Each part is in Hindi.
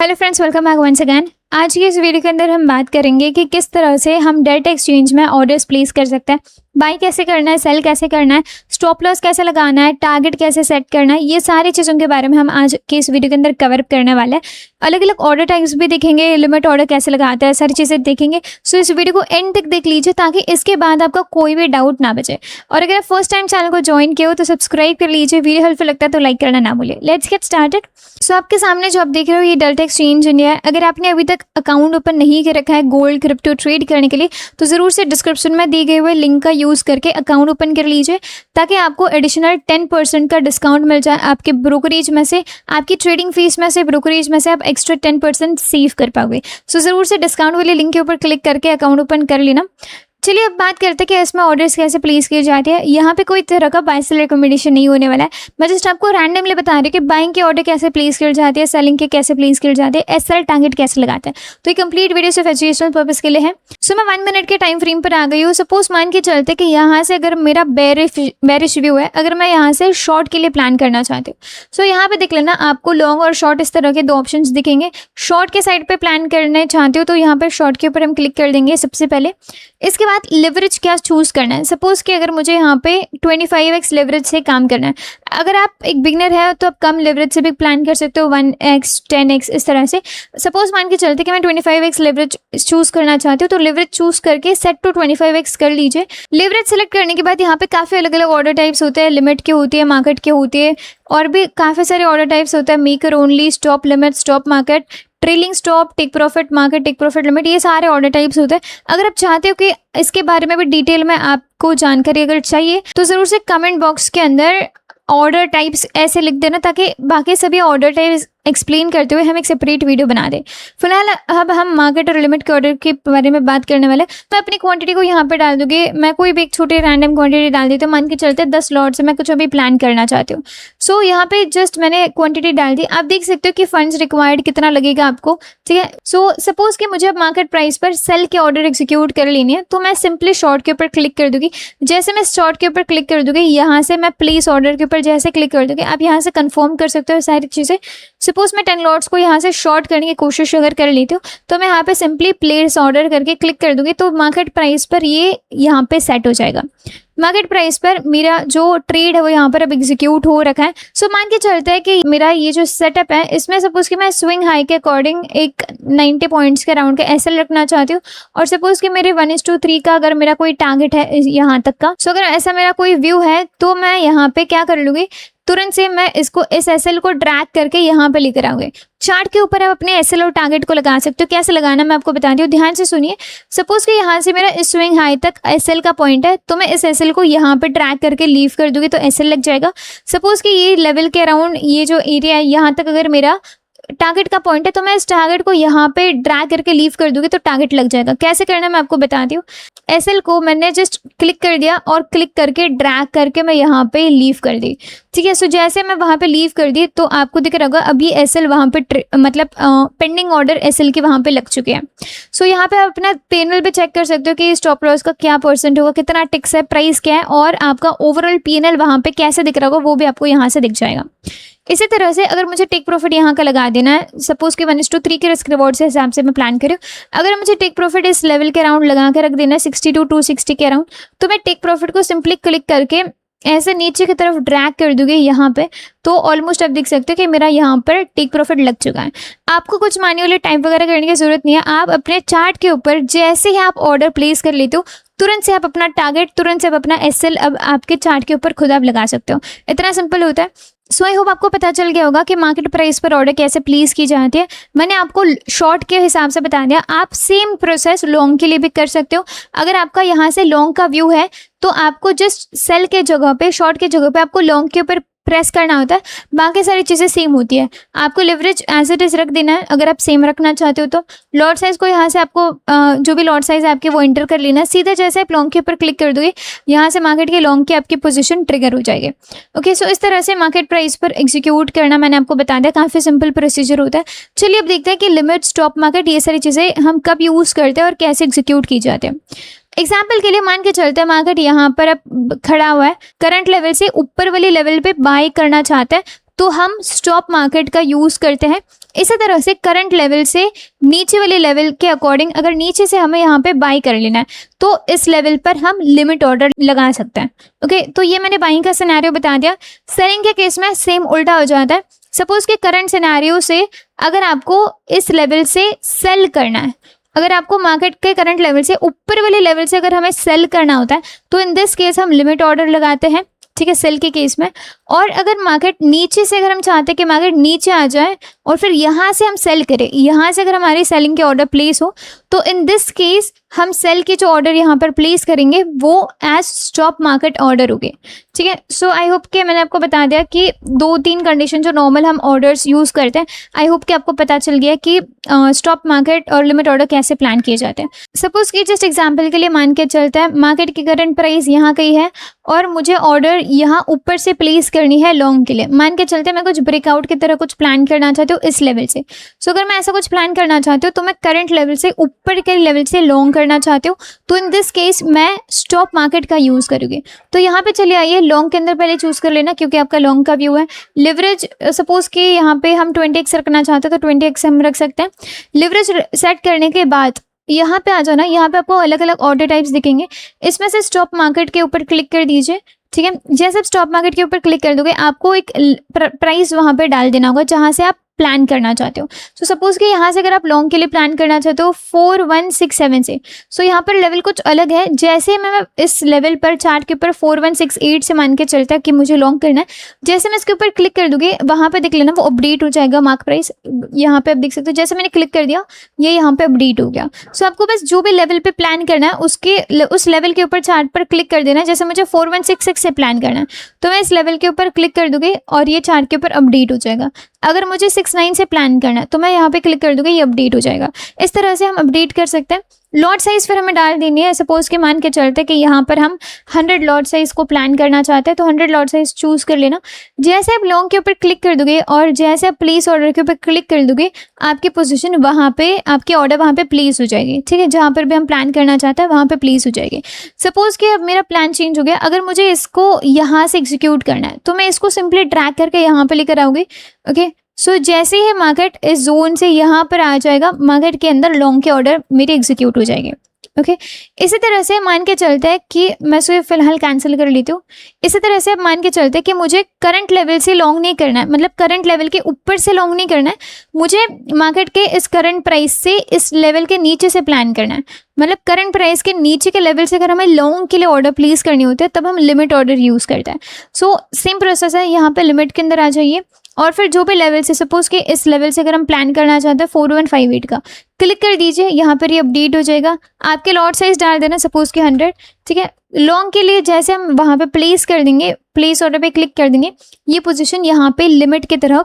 Hello friends, welcome back once again. आज की इस वीडियो के अंदर हम बात करेंगे कि किस तरह से हम डेट एक्सचेंज में ऑर्डर्स प्लेस कर सकते हैं, बाई कैसे करना है, सेल कैसे करना है, स्टॉप लॉस कैसे लगाना है, टारगेट कैसे सेट करना है। ये सारी चीज़ों के बारे में हम आज की इस वीडियो के अंदर कवर अप करने वाले हैं। अलग अलग ऑर्डर टाइप्स भी देखेंगे, लिमिट ऑर्डर कैसे लगाता है, सारी चीज़ें देखेंगे। सो इस वीडियो को एंड तक देख लीजिए ताकि इसके बाद आपका कोई भी डाउट ना बचे। और अगर आप फर्स्ट टाइम चैनल को ज्वाइन किया हो तो सब्सक्राइब कर लीजिए। वीडियो हेल्पफुल लगता है तो लाइक करना ना भूलिए। Let's get started. सो आपके सामने जो आप देख रहे हो ये डेल्टा एक्सचेंज इंडिया है। अगर आपने अभी तक अकाउंट ओपन नहीं कर रखा है गोल्ड क्रिप्टो ट्रेड करने के लिए तो ज़रूर से डिस्क्रिप्शन में दिए गए हुए लिंक का यूज़ करके अकाउंट ओपन कर लीजिए ताकि आपको एडिशनल 10% का डिस्काउंट मिल जाए। आपके ब्रोकरेज में से, आपकी ट्रेडिंग फीस में से, ब्रोकरेज में से आप एक्स्ट्रा 10% सेव कर पाओगे। सो ज़रूर से डिस्काउंट वाले लिंक के ऊपर क्लिक करके अकाउंट ओपन कर लेना। चलिए अब बात करते हैं कि इसमें ऑर्डर्स कैसे प्लेस किए जाते हैं। यहाँ पे कोई तरह का बाय सेल रिकमेंडेशन नहीं होने वाला है। मैं जस्ट आपको रैंडमली बता रही हूँ कि बाइंग के ऑर्डर कैसे प्लेस किए जाते हैं, सेलिंग के कैसे प्लेस किए जाते हैं, एसएल टारगेट कैसे लगाते हैं। तो ये कंप्लीट वीडियो सिर्फ एजुकेशनल पर्पस के लिए है। सो मैं 1 मिनट के टाइम फ्रेम पर आ गई हूँ। सपोज मान के चलते कि यहाँ से अगर मेरा बेरिश व्यू है, अगर मैं यहाँ से शॉर्ट के लिए प्लान करना चाहती हूँ, सो यहाँ पे देख लेना आपको लॉन्ग और शॉर्ट इस तरह के 2 ऑप्शंस दिखेंगे। शॉर्ट के साइड पे प्लान करना चाहते हो तो यहाँ पर शॉर्ट के ऊपर हम क्लिक कर देंगे सबसे पहले। इसके बाद लिवरेज क्या चूज़ करना है। सपोज कि अगर मुझे यहाँ पे 25x लेवरेज से काम करना है, अगर आप एक बिगनर है तो आप कम लेवरेज से भी प्लान कर सकते हो, 1x 10x इस तरह से। सपोज मान के चलते कि मैं 25x लेवरेज चूज़ करना चाहती हूँ तो लेवरेज चूज़ करके सेट टू 25x कर लीजिए। लेवरेज सेलेक्ट करने के बाद यहाँ पे काफ़ी अलग अलग ऑर्डर टाइप्स होते हैं। लिमिट के होती है, मार्केट के होती है, और भी काफ़ी सारे ऑर्डर टाइप्स होते हैं। Maker only, stop limit, stop market, trailing stop, take profit market, take profit limit, ये सारे ऑर्डर टाइप्स होते हैं। अगर आप चाहते हो कि इसके बारे में भी डिटेल में आपको जानकारी अगर चाहिए तो ज़रूर से कमेंट बॉक्स के अंदर ऑर्डर टाइप्स ऐसे लिख देना ताकि बाकी सभी ऑर्डर टाइप्स एक्सप्लेन करते हुए हम एक सेपरेट वीडियो बना दें। फिलहाल अब हम मार्केट और लिमिट के ऑर्डर के बारे में बात करने वाले। मैं अपनी क्वांटिटी को यहाँ पे डाल दूँगी। मैं कोई भी एक छोटी रैंडम क्वांटिटी डाल देती हूँ। मान के चलते 10 लॉट से मैं कुछ अभी प्लान करना चाहती हूँ। सो यहाँ पे जस्ट मैंने क्वांटिटी डाल दी। आप देख सकते हो कि फंड्स रिक्वायर्ड कितना लगेगा आपको, ठीक है। सो सपोज कि मुझे अब मार्केट प्राइस पर सेल के ऑर्डर एग्जीक्यूट कर लेनी है तो मैं सिंपली शॉर्ट के ऊपर क्लिक कर दूँगी। जैसे मैं शॉर्ट के ऊपर क्लिक कर दूँगी, यहाँ से मैं प्लेस ऑर्डर के ऊपर जैसे क्लिक कर दूँगी, आप यहाँ से कन्फर्म कर सकते हो सारी चीज़ें। सपोज मैं 10 लॉट्स को यहाँ से शॉर्ट करने की कोशिश अगर कर लेती हूँ तो मैं यहाँ पे सिंपली प्लेस ऑर्डर करके क्लिक कर दूंगी तो मार्केट प्राइस पर ये यहाँ पे सेट हो जाएगा। मार्केट प्राइस पर मेरा जो ट्रेड है वो यहाँ पर अब एग्जीक्यूट हो रखा है। सो मान के चलते हैं कि मेरा ये जो सेटअप है इसमें सपोज कि मैं स्विंग हाई के अकॉर्डिंग एक 90 पॉइंट्स के राउंड का एसएल रखना चाहती हूँ, और सपोज कि मेरे 1:3 का अगर मेरा कोई टारगेट है यहाँ तक का, सो अगर ऐसा मेरा कोई व्यू है तो मैं यहाँ पे क्या कर लूँगी, तुरंत से मैं इसको इस एसएल को ड्रैग करके यहाँ पे लेकर आऊंगी। चार्ट के ऊपर आप अपने एसएल और टारगेट को लगा सकते हो। कैसे लगाना मैं आपको बताती हूँ, ध्यान से सुनिए। सपोज कि यहाँ से मेरा इस स्विंग हाई तक एसएल का पॉइंट है तो मैं इस एसएल को यहाँ पे ड्रैग करके लीव कर दूंगी तो एसएल लग जाएगा। सपोज कि ये लेवल के अराउंड ये जो एरिया है यहाँ तक अगर मेरा टारगेट का पॉइंट है तो मैं इस टारगेट को यहाँ पे ड्रैग करके लीव कर दूंगी तो टारगेट लग जाएगा। कैसे करना मैं आपको बताती हूँ। एसएल को मैंने जस्ट क्लिक कर दिया और क्लिक करके ड्रैग करके मैं यहाँ पे लीव कर दी, ठीक है। सो जैसे मैं वहाँ पे लीव कर दी तो आपको दिख रहा होगा अब ये एसएल वहाँ पे मतलब पेंडिंग ऑर्डर एसएल के वहाँ पे लग चुके हैं। सो यहाँ पे आप अपना पैनल पे चेक कर सकते हो कि स्टॉप लॉस का क्या परसेंट होगा, कितना टिक्स है, प्राइस क्या है, और आपका ओवरऑल पीएनएल वहाँ पे कैसे दिख रहा होगा वो भी आपको यहाँ से दिख जाएगा। इसी तरह से अगर मुझे टेक प्रॉफिट यहाँ का लगा देना है, सपोज कि 1:3 के रिस्क रिवॉर्ड से हिसाब से मैं प्लान करूँ, अगर मुझे टेक प्रॉफिट इस लेवल के अराउंड लगा के रख देना है 60 to 260 के अराउंड, तो मैं टेक प्रॉफिट को सिंपली क्लिक करके ऐसे नीचे की तरफ ड्रैग कर दूंगी यहाँ पे, तो ऑलमोस्ट आप देख सकते हो कि मेरा यहाँ पर टेक प्रॉफिट लग चुका है। आपको कुछ मैन्युअली टाइप वगैरह करने की जरूरत नहीं है। आप अपने चार्ट के ऊपर जैसे ही आप ऑर्डर प्लेस कर लेते हो तुरंत से आप अपना टारगेट, तुरंत से आप अपना एसएल अब आपके चार्ट के ऊपर खुद आप लगा सकते हो। इतना सिंपल होता है। सो आई होप आपको पता चल गया होगा कि मार्केट प्राइस पर ऑर्डर कैसे प्लेस की जाती है। मैंने आपको शॉर्ट के हिसाब से बता दिया। आप सेम प्रोसेस लॉन्ग के लिए भी कर सकते हो। अगर आपका यहाँ से लॉन्ग का व्यू है तो आपको जस्ट सेल के जगह पे, शॉर्ट के जगह पे आपको लॉन्ग के ऊपर प्रेस करना होता है। बाकी सारी चीज़ें सेम होती है। आपको लिवरेज एज इट इज़ रख देना है अगर आप सेम रखना चाहते हो तो। लॉट साइज़ को यहाँ से आपको जो भी लॉट साइज़ है आपके वो एंटर कर लेना है। सीधा जैसे आप लॉन्ग के ऊपर क्लिक कर दोगे यहाँ से मार्केट के लॉन्ग की आपकी पोजीशन ट्रिगर हो जाएगी। ओके, सो इस तरह से मार्केट प्राइस पर एग्जीक्यूट करना मैंने आपको बता दिया। काफ़ी सिंपल प्रोसीजर होता है। चलिए अब देखते हैं कि लिमिट, स्टॉप मार्केट, ये सारी चीज़ें हम कब यूज़ करते हैं और कैसे एग्जीक्यूट की जाते हैं। एग्जाम्पल के लिए मान के चलते हैं मार्केट यहाँ पर अब खड़ा हुआ है, करंट लेवल से ऊपर वाले लेवल पे बाय करना चाहता है तो हम स्टॉप मार्केट का यूज़ करते हैं। इसी तरह से करंट लेवल से नीचे वाले लेवल के अकॉर्डिंग अगर नीचे से हमें यहाँ पे बाई कर लेना है तो इस लेवल पर हम लिमिट ऑर्डर लगा सकते हैं। ओके, तो ये मैंने बाइंग का सिनेरियो बता दिया। सेलिंग के केस में सेम उल्टा हो जाता है। सपोज कि करंट सिनेरियो से अगर आपको इस लेवल से सेल करना है, अगर आपको मार्केट के करंट लेवल से ऊपर वाले लेवल से अगर हमें सेल करना होता है तो इन दिस केस हम लिमिट ऑर्डर लगाते हैं, ठीक है, सेल के केस में। और अगर मार्केट नीचे से अगर हम चाहते हैं कि मार्केट नीचे आ जाए और फिर यहाँ से हम सेल करें, यहाँ से अगर हमारी सेलिंग के ऑर्डर प्लेस हो तो इन दिस केस हम सेल के जो ऑर्डर यहाँ पर प्लेस करेंगे वो एज स्टॉप मार्केट ऑर्डर होंगे, ठीक है। सो आई होप कि मैंने आपको बता दिया कि 2-3 कंडीशन जो नॉर्मल हम ऑर्डर्स यूज़ करते हैं। आई होप कि आपको पता चल गया कि स्टॉप मार्केट और लिमिट ऑर्डर कैसे प्लान किए जाते हैं। सपोज कि जस्ट एग्जाम्पल के लिए मान के चलता है मार्केट की करंट प्राइस यहाँ कहीं है और मुझे ऑर्डर यहाँ ऊपर से प्लेस करनी है लॉन्ग के लिए। मान के चलते हैं मैं कुछ ब्रेकआउट की तरह कुछ प्लान करना चाहती हूँ इस लेवल से। सो अगर मैं ऐसा कुछ प्लान करना चाहती हूँ तो मैं करंट लेवल से ऊपर के लेवल से लॉन्ग करना चाहती हूँ, तो इन दिस केस मैं स्टॉप मार्केट का यूज़ करूँगी। तो यहाँ पे चलिए आइए लॉन्ग के अंदर पहले चूज़ कर लेना क्योंकि आपका लॉन्ग का व्यू है। लिवरेज सपोज कि यहाँ पे हम 20x रखना चाहते हैं तो 20x हम रख सकते हैं। लिवरेज सेट करने के बाद यहाँ पे आ जाना, यहाँ पे आपको अलग अलग ऑर्डर टाइप्स दिखेंगे, इसमें से स्टॉप मार्केट के ऊपर क्लिक कर दीजिए, ठीक है। जैसे आप स्टॉप मार्केट के ऊपर क्लिक कर दोगे आपको एक प्राइस वहाँ पे डाल देना होगा जहाँ से आप प्लान करना चाहते हो। सो सपोज कि यहाँ से अगर आप लॉन्ग के लिए प्लान करना चाहते हो 4167 से, सो यहाँ पर लेवल कुछ अलग है। जैसे मैं इस लेवल पर चार्ट के ऊपर 4168 से मान के चलता है कि मुझे लॉन्ग करना है, जैसे मैं इसके ऊपर क्लिक कर दूंगी वहाँ पे देख लेना वो अपडेट हो जाएगा मार्क प्राइस। यहाँ पे आप देख सकते हो जैसे मैंने क्लिक कर दिया ये यहाँ पे अपडेट हो गया। सो आपको बस जो भी लेवल पे प्लान करना है उस लेवल के ऊपर चार्ट पर क्लिक कर देना है। जैसे मुझे 4166 से प्लान करना है तो मैं इस लेवल के ऊपर क्लिक कर दूंगी और ये चार्ट के ऊपर अपडेट हो जाएगा। अगर मुझे 69 से प्लान करना है तो मैं यहाँ पे क्लिक कर दूंगी, ये अपडेट हो जाएगा। इस तरह से हम अपडेट कर सकते हैं। लॉट साइज़ फिर हमें डाल देनी है। सपोज कि मान के चलते हैं कि यहाँ पर हम 100 लॉट साइज़ को प्लान करना चाहते हैं तो 100 लॉट साइज़ चूज़ कर लेना। जैसे आप लॉन्ग के ऊपर क्लिक कर दोगे और जैसे आप प्लेस ऑर्डर के ऊपर क्लिक कर दोगे आपकी पोजीशन वहाँ पे, आपकी ऑर्डर वहाँ पे प्लेस हो जाएगी, ठीक है। जहाँ पर भी हम प्लान करना चाहते हैं वहाँ पे प्लेस हो जाएगी। सपोज कि अब मेरा प्लान चेंज हो गया, अगर मुझे इसको यहाँ से एग्जीक्यूट करना है तो मैं इसको सिंपली ड्रैग करके यहाँ पर लेकर आऊँगी। ओके, सो जैसे ही मार्केट इस जोन से यहाँ पर आ जाएगा मार्केट के अंदर लॉन्ग के ऑर्डर मेरे एग्जीक्यूट हो जाएंगे। ओके, इसी तरह से मान के चलते हैं कि मैं इसे फिलहाल कैंसिल कर लेती हूँ। इसी तरह से अब मान के चलते हैं कि मुझे करंट लेवल से लॉन्ग नहीं करना है, मतलब करंट लेवल के ऊपर से लॉन्ग नहीं करना है, मुझे मार्केट के इस करंट प्राइस से इस लेवल के नीचे से प्लान करना है। मतलब करंट प्राइस के नीचे के लेवल से अगर हमें लॉन्ग के लिए ऑर्डर प्लेस करनी होती है तब हम लिमिट ऑर्डर यूज़ करते हैं। सो सेम प्रोसेस है, यहाँ पे लिमिट के अंदर आ जाइए और फिर जो भी लेवल से, सपोज कि इस लेवल से अगर हम प्लान करना चाहते हैं 4158 का, क्लिक कर दीजिए, यहाँ पर ये अपडेट हो जाएगा। आपके लॉट साइज डाल देना सपोज कि 100, ठीक है। लॉन्ग के लिए जैसे हम वहाँ पे प्लेस कर देंगे, प्लेस ऑर्डर पे क्लिक कर देंगे, ये पोजीशन यहाँ पे लिमिट की तरह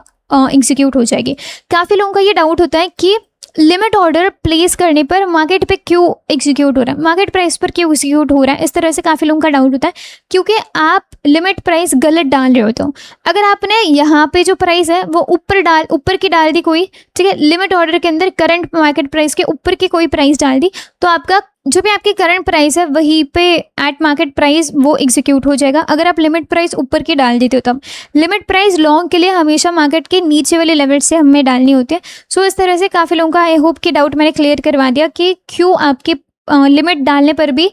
एग्जीक्यूट हो जाएगी। काफ़ी लोगों का ये डाउट होता है कि लिमिट ऑर्डर प्लेस करने पर मार्केट पे क्यों एग्जीक्यूट हो रहा है, मार्केट प्राइस पर क्यों एग्जीक्यूट हो रहा है, इस तरह से काफ़ी लोगों का डाउट होता है क्योंकि आप लिमिट प्राइस गलत डाल रहे हो। तो अगर आपने यहाँ पे जो प्राइस है वो ऊपर की डाल दी कोई, ठीक है, लिमिट ऑर्डर के अंदर करंट मार्केट प्राइस के ऊपर की कोई प्राइस डाल दी तो आपका जो भी आपकी करंट प्राइस है वहीं पे एट मार्केट प्राइस वो एग्जीक्यूट हो जाएगा। अगर आप लिमिट प्राइस ऊपर की डाल देते हो तब लिमिट प्राइस लॉन्ग के लिए हमेशा मार्केट के नीचे वाले लेवल से हमें डालनी होती है। सो इस तरह से काफ़ी लोगों का आई होप कि डाउट मैंने क्लियर करवा दिया कि क्यों आपकी लिमिट डालने पर भी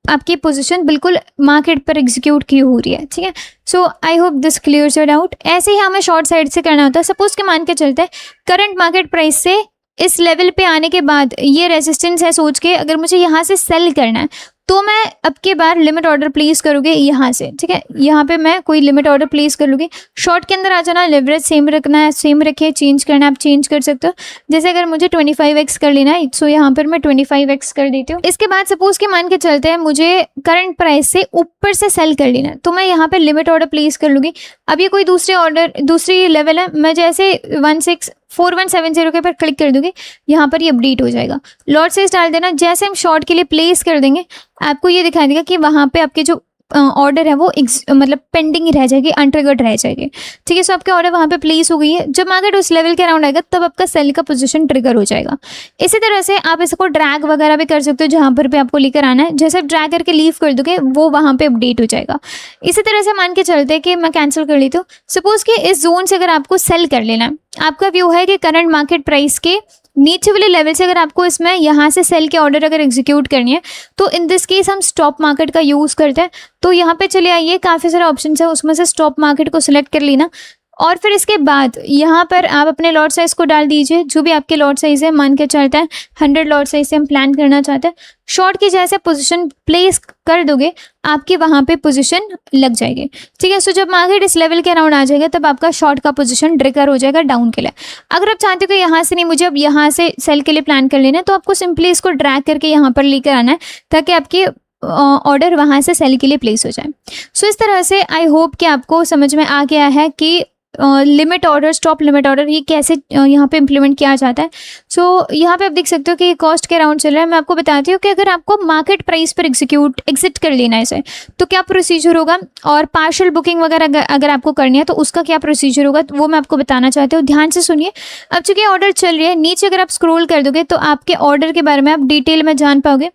आपकी पोजीशन बिल्कुल मार्केट पर एग्जीक्यूट की हो रही है, ठीक है। So I hope this clears your doubt. ऐसे ही हमें शॉर्ट साइड से करना होता है। सपोज के मान के चलते हैं करंट मार्केट प्राइस से इस लेवल पे आने के बाद ये रेजिस्टेंस है, सोच के अगर मुझे यहाँ से सेल करना है तो मैं अब की बार लिमिट ऑर्डर प्लेस करूँगी यहाँ से, ठीक है। यहाँ पे मैं कोई लिमिट ऑर्डर प्लेस कर लूँगी। शॉर्ट के अंदर आ जाना, लेवरेज सेम रखना है, सेम रखिए, चेंज करना है आप चेंज कर सकते हो। जैसे अगर मुझे 25x कर लेना है सो यहाँ पर मैं 25x कर देती हूँ। इसके बाद सपोज के मान के चलते हैं मुझे करंट प्राइस से ऊपर से सेल कर लेना है तो मैं यहाँ पर लिमिट ऑर्डर प्लेस कर लूँगी। अब ये कोई दूसरी लेवल है, मैं जैसे 4170 के ऊपर क्लिक कर दूंगी, यहाँ पर ये अपडेट हो जाएगा। लॉट साइज डाल देना, जैसे हम शॉर्ट के लिए प्लेस कर देंगे आपको ये दिखाई देगा कि वहाँ पे आपके जो ऑर्डर है वो मतलब पेंडिंग ही रह जाएगी, अनट्रिगर्ड रह जाएगी। ठीक है, सो आपके ऑर्डर वहाँ पे प्लेस हो गई है। जब मार्केट उस लेवल के अराउंड आएगा तब आपका सेल का पोजीशन ट्रिगर हो जाएगा। इसी तरह से आप इसको ड्रैग वगैरह भी कर सकते हो, जहाँ पर भी आपको लेकर आना है, जैसे ड्रैग करके लीव कर दोगे वो वहाँ पे अपडेट हो जाएगा। इसी तरह से मान के चलते हैं कि मैं कैंसिल कर लेती हूँ। सपोज कि इस जोन से अगर आपको सेल कर लेना है, आपका व्यू है कि करंट मार्केट प्राइस के नीचे वाले लेवल से अगर आपको इसमें यहाँ से सेल के ऑर्डर अगर एग्जीक्यूट करनी है, तो इन दिस केस हम स्टॉप मार्केट का यूज़ करते हैं। तो यहाँ पे चले आइए, काफ़ी सारे ऑप्शन है, उसमें से स्टॉप मार्केट को सिलेक्ट कर लेना और फिर इसके बाद यहाँ पर आप अपने लॉट साइज को डाल दीजिए, जो भी आपके लॉट साइज है। मान के चलता है 100 लॉट साइज से हम प्लान करना चाहते हैं। शॉर्ट की जैसे पोजीशन प्लेस कर दोगे, आपकी वहाँ पे पोजीशन लग जाएगी। ठीक है, सो जब मार्केट इस लेवल के अराउंड आ जाएगा तब आपका शॉर्ट का पोजीशन ट्रिगर हो जाएगा डाउन के लिए। अगर आप चाहते हो कि यहाँ से नहीं, मुझे अब यहाँ से सेल के लिए प्लान कर लेना है, तो आपको सिंपली इसको ड्रैग करके यहाँ पर लेकर आना है ताकि आपकी ऑर्डर वहाँ से सेल के लिए प्लेस हो जाए। सो इस तरह से आई होप कि आपको समझ में आ गया है कि limit order, stop limit order ये कैसे यहाँ पे इम्प्लीमेंट किया जाता है। सो यहाँ पे आप देख सकते हो कि कॉस्ट के अराउंड चल रहा है। मैं आपको बताती हूँ कि अगर आपको मार्केट प्राइस पर एग्जिट कर लेना है इसे, तो क्या प्रोसीजर होगा, और पार्शियल बुकिंग वगैरह अगर आपको करनी है तो उसका क्या प्रोसीजर होगा, तो वो मैं आपको बताना चाहती हूँ। ध्यान से सुनिए। अब चूंकि ऑर्डर चल रही है, नीचे अगर आप स्क्रॉल कर दोगे तो आपके ऑर्डर के बारे में आप डिटेल में जान पाओगे।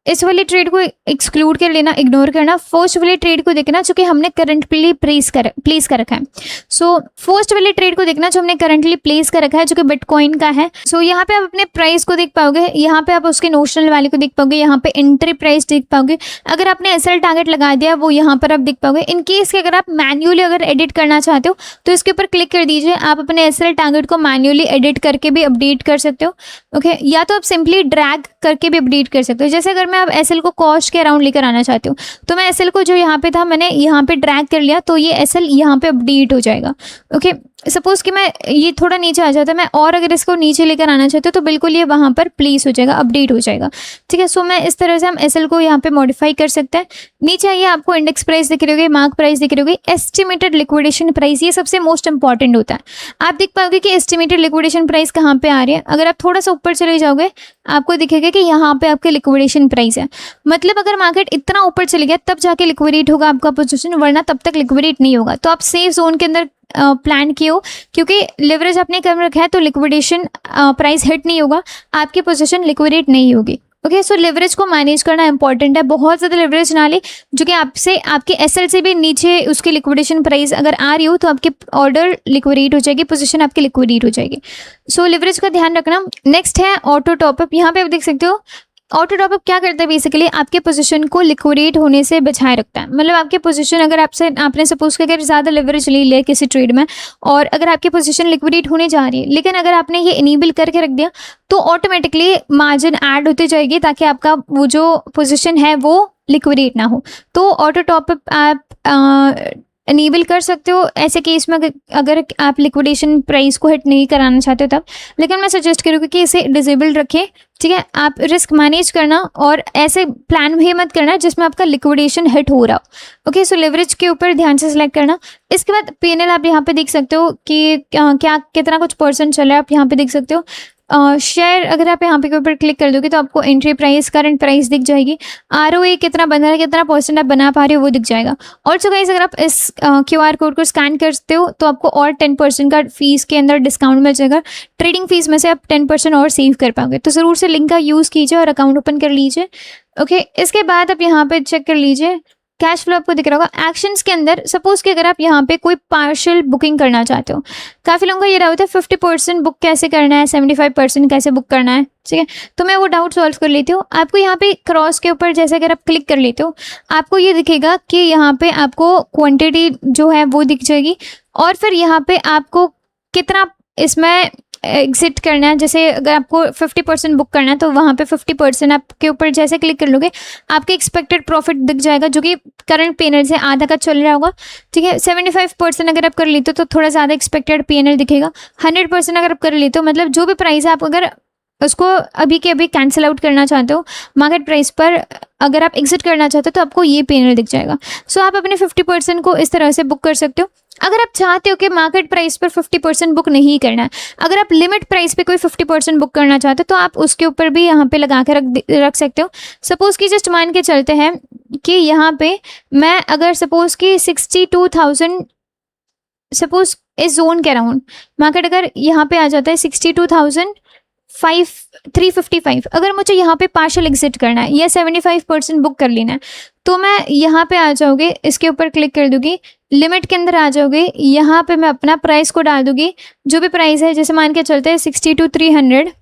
इस वाली ट्रेड को एक्सक्लूड कर लेना, इग्नोर करना। फर्स्ट वाली ट्रेड को देखना जो कि हमने करंटली प्लेस कर रखा है। सो फर्स्ट वाली ट्रेड को देखना जो हमने करंटली प्लेस कर रखा है, जो कि बिटकॉइन का है। सो यहाँ पे आप अपने प्राइस को देख पाओगे, यहाँ पे आप उसके नोशनल वैल्यू को देख पाओगे, यहाँ पे एंट्री प्राइस देख पाओगे। अगर आपने एसएल टारगेट लगा दिया वो यहाँ पर आप देख पाओगे। इन केस के अगर आप मैन्युअली अगर एडिट करना चाहते हो तो इसके ऊपर क्लिक कर दीजिए। आप अपने एसएल टारगेट को मैन्युअली एडिट करके भी अपडेट कर सकते हो। ओके, या तो आप सिंपली ड्रैग करके भी अपडेट कर सकते हो। जैसे अगर मैं अब एसएल को कॉस्ट के अराउंड लेकर आना चाहती हूँ, तो मैं एसएल को जो यहाँ पे था मैंने यहाँ पे ड्रैग कर लिया, तो ये एसएल यहाँ पे अपडेट हो जाएगा। ओके, सपोज कि मैं ये थोड़ा नीचे आ जाता है, मैं और अगर इसको नीचे लेकर आना चाहती हूँ तो बिल्कुल ये वहाँ पर प्लेस हो जाएगा, अपडेट हो जाएगा। ठीक है, सो मैं इस तरह से हम एसएल को यहाँ पे मॉडिफाई कर सकते हैं। नीचे आइए, आपको इंडेक्स प्राइस दिख रही होगी, मार्क प्राइस दिख रही होगी, एस्टिमेटेड लिक्विडेशन प्राइस, ये सबसे मोस्ट इंपॉर्टेंट होता है। आप देख पाओगे कि एस्टिमेटेड लिक्विडेशन प्राइस कहाँ पे आ रही है। अगर आप थोड़ा सा ऊपर चले जाओगे आपको दिखेगा कि यहाँ पे आपके लिक्विडेशन प्राइस है। मतलब अगर मार्केट इतना ऊपर चले गया तब जाके लिक्विडेट होगा आपका पोजीशन, वरना तब तक लिक्विडेट नहीं होगा। तो आप सेफ जोन के अंदर प्लान किए हो, क्योंकि लिवरेज आपने कम रखा है तो लिक्विडेशन प्राइस हिट नहीं होगा, आपकी पोजीशन लिक्विडेट नहीं होगी। ओके, सो लिवरेज को मैनेज करना इंपॉर्टेंट है। बहुत ज़्यादा लिवरेज ना ले जो कि आपसे आपके एसएल से भी नीचे उसकी लिक्विडेशन प्राइस अगर आ रही हो तो आपकी ऑर्डर लिक्विडेट हो जाएगी, पोजीशन आपकी लिक्विडेट हो जाएगी। सो लिवरेज का ध्यान रखना। नेक्स्ट है ऑटो टॉपअप। यहाँ पे आप देख सकते हो ऑटो टॉपअप क्या करता है, बेसिकली आपके पोजीशन को लिक्विडेट होने से बचाए रखता है। मतलब आपके पोजीशन अगर आपने सपोज अगर ज़्यादा लिवरेज ले किसी ट्रेड में, और अगर आपकी पोजीशन लिक्विडेट होने जा रही है, लेकिन अगर आपने ये इनेबल करके रख दिया तो ऑटोमेटिकली मार्जिन ऐड होती जाएगी ताकि आपका वो जो पोजीशन है वो लिक्विडेट ना हो। तो ऑटो टॉपअप आप इनेबल कर सकते हो ऐसे केस में अगर आप लिक्विडेशन प्राइस को हिट नहीं कराना चाहते हो तब। लेकिन मैं सजेस्ट करूँगी कि इसे डिसेबल रखें। ठीक है, आप रिस्क मैनेज करना और ऐसे प्लान भी मत करना जिसमें आपका लिक्विडेशन हिट हो रहा हो। ओके, सो लिवरेज के ऊपर ध्यान से सिलेक्ट करना। इसके बाद पीएनएल आप यहाँ पे देख सकते हो कि क्या कितना कुछ परसेंट चल रहा है, आप यहाँ पे देख सकते हो। शेयर अगर आप यहाँ पे के ऊपर क्लिक कर दोगे तो आपको एंट्री प्राइस, करंट प्राइस दिख जाएगी। आरओए कितना बन रहा है, कितना परसेंट आप बना पा रहे हो वो दिख जाएगा। ऑल्सो गाइस अगर आप इस क्यूआर कोड को स्कैन करते हो तो आपको और 10% का फीस के अंदर डिस्काउंट मिल जाएगा। ट्रेडिंग फीस में से आप 10% और सेव कर पाओगे। तो ज़रूर से लिंक का यूज़ कीजिए और अकाउंट ओपन कर लीजिए। ओके, इसके बाद आप यहाँ पे चेक कर लीजिए कैश फ्लो आपको दिख रहा होगा। एक्शंस के अंदर सपोज कि अगर आप यहाँ पे कोई पार्शियल बुकिंग करना चाहते हो, काफ़ी लोगों का ये डाउट है 50% बुक कैसे करना है, 75% कैसे बुक करना है। ठीक है, तो मैं वो डाउट सॉल्व कर लेती हूँ। आपको यहाँ पे क्रॉस के ऊपर जैसे अगर आप क्लिक कर लेते हो आपको ये दिखेगा कि यहाँ पे आपको क्वांटिटी जो है वो दिख जाएगी, और फिर यहाँ पे आपको कितना इसमें एग्जिट करना है। जैसे अगर आपको 50% बुक करना है तो वहाँ पे 50% आपके ऊपर जैसे क्लिक कर लोगे आपके एक्सपेक्टेड प्रॉफिट दिख जाएगा जो कि करंट पीएनएल से आधा का चल रहा होगा। ठीक है, 75% अगर आप कर लेते हो तो थोड़ा ज़्यादा एक्सपेक्टेड पीएनएल दिखेगा। 100% अगर आप कर लेते हो, मतलब जो भी प्राइस है आप अगर उसको अभी के अभी कैंसिल आउट करना चाहते हो मार्केट प्राइस पर, अगर आप एग्जिट करना चाहते हो तो आपको ये पीएनएल दिख जाएगा। सो आप अपने 50% को इस तरह से बुक कर सकते हो। अगर आप चाहते हो कि मार्केट प्राइस पर 50% बुक नहीं करना है, अगर आप लिमिट प्राइस पे कोई 50% बुक करना चाहते हो तो आप उसके ऊपर भी यहाँ पे लगा के रख सकते हो। सपोज कि जस्ट मान के चलते हैं कि यहाँ पे मैं अगर सपोज कि 62,000 सपोज इस जोन के अराउंड मार्केट अगर यहाँ पे आ जाता है 62,355, अगर मुझे यहाँ पे पार्शियल एग्जिट करना है या 75% बुक कर लेना है तो मैं यहाँ पे आ जाऊँगी, इसके ऊपर क्लिक कर दूँगी, लिमिट के अंदर आ जाओगे, यहाँ पे मैं अपना प्राइस को डाल दूँगी, जो भी प्राइस है, जैसे मान के चलते हैं 62,300,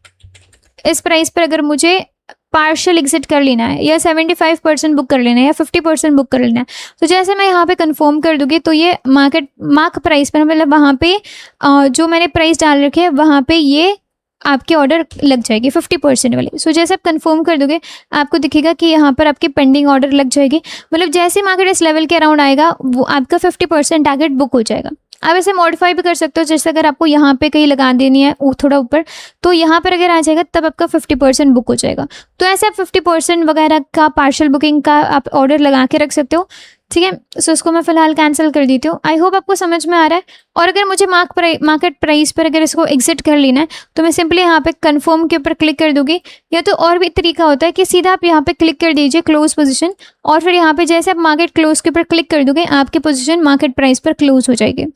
इस प्राइस पर अगर मुझे पार्शियल एग्जिट कर लेना है या 75% बुक कर लेना है या 50% बुक कर लेना है, तो जैसे मैं यहाँ पे कंफर्म कर दूँगी तो ये मार्क प्राइस पर, मतलब वहाँ पे जो मैंने प्राइस डाल रखे है वहाँ पे ये आपके ऑर्डर लग जाएगी 50% वाली। सो जैसे आप कंफर्म कर दोगे आपको दिखेगा कि यहाँ पर आपकी पेंडिंग ऑर्डर लग जाएगी, मतलब जैसे मार्केट इस लेवल के अराउंड आएगा वो आपका 50% टारगेट बुक हो जाएगा। आप ऐसे मॉडिफाई भी कर सकते हो, जैसे अगर आपको यहाँ पे कहीं लगा देनी है थोड़ा ऊपर, तो यहाँ पर अगर आ जाएगा तब आपका 50% बुक हो जाएगा। तो ऐसे आप 50% वगैरह का पार्शियल बुकिंग का आप ऑर्डर लगा के रख सकते हो, ठीक है। सो इसको मैं फिलहाल कैंसिल कर देती हूँ। आई होप आपको समझ में आ रहा है। और अगर मुझे मार्केट प्राइस पर अगर इसको एग्जिट कर लेना है तो मैं सिंपली यहाँ पे कंफर्म के ऊपर क्लिक कर दूंगी, या तो और भी तरीका होता है कि सीधा आप यहाँ पे क्लिक कर दीजिए क्लोज पोजीशन, और फिर यहाँ पे जैसे आप मार्केट क्लोज के ऊपर क्लिक कर दोगे आपकी पोजीशन मार्केट प्राइस पर क्लोज हो जाएगी।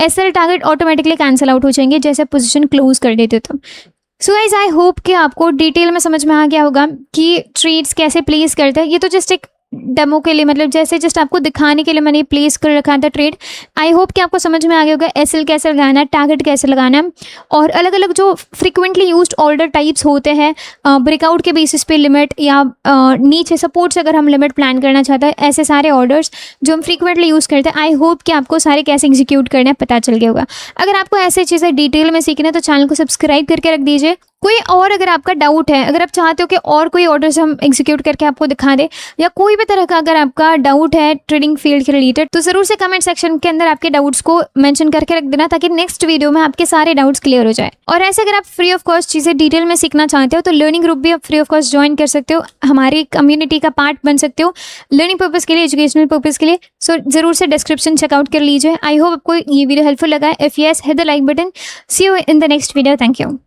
SL target automatically cancel out हो जाएंगे जैसे पोजीशन क्लोज कर देते हो। तो सो गाइस आई होप कि आपको डिटेल में समझ में आ गया होगा कि ट्रेड्स कैसे प्लेस करते हैं। ये तो जस्ट एक डेमो के लिए, मतलब जैसे जस्ट आपको दिखाने के लिए मैंने प्लेस कर रखा था ट्रेड। आई होप कि आपको समझ में आ गया होगा एसएल कैसे लगाना है, टारगेट कैसे लगाना है, और अलग अलग जो फ्रिक्वेंटली यूज्ड ऑर्डर टाइप्स होते हैं, ब्रेकआउट के बेसिस पे लिमिट या नीचे सपोर्ट से अगर हम लिमिट प्लान करना चाहते हैं, ऐसे सारे ऑर्डर्स जो हम फ्रीक्वेंटली यूज़ करते हैं। आई होप कि आपको सारे कैसे एग्जीक्यूट करना है पता चल गया होगा। अगर आपको ऐसी चीज़ें डिटेल में सीखना है तो चैनल को सब्सक्राइब करके रख दीजिए। कोई और अगर आपका डाउट है, अगर आप चाहते हो कि और कोई ऑर्डर्स हम एग्जीक्यूट करके आपको दिखा दे, या कोई भी तरह का अगर आपका डाउट है ट्रेडिंग फील्ड के रिलेटेड, तो ज़रूर से कमेंट सेक्शन के अंदर आपके डाउट्स को मेंशन करके रख देना, ताकि नेक्स्ट वीडियो में आपके सारे डाउट्स क्लियर हो जाए। और ऐसे अगर आप फ्री ऑफ कॉस्ट चीज़ें डिटेल में सीखना चाहते हो तो लर्निंग ग्रुप भी आप फ्री ऑफ कॉस्ट ज्वाइन कर सकते हो, हमारी कम्युनिटी का पार्ट बन सकते हो लर्निंग पर्पज़ के लिए, एजुकेशनल पर्पज़ के लिए। सो ज़रूर से डिस्क्रिप्शन चेकआउट कर लीजिए। आई होप आपको ये वीडियो हेल्पफुल लगा है। If yes, hit the like button. See you in the next video. Thank you.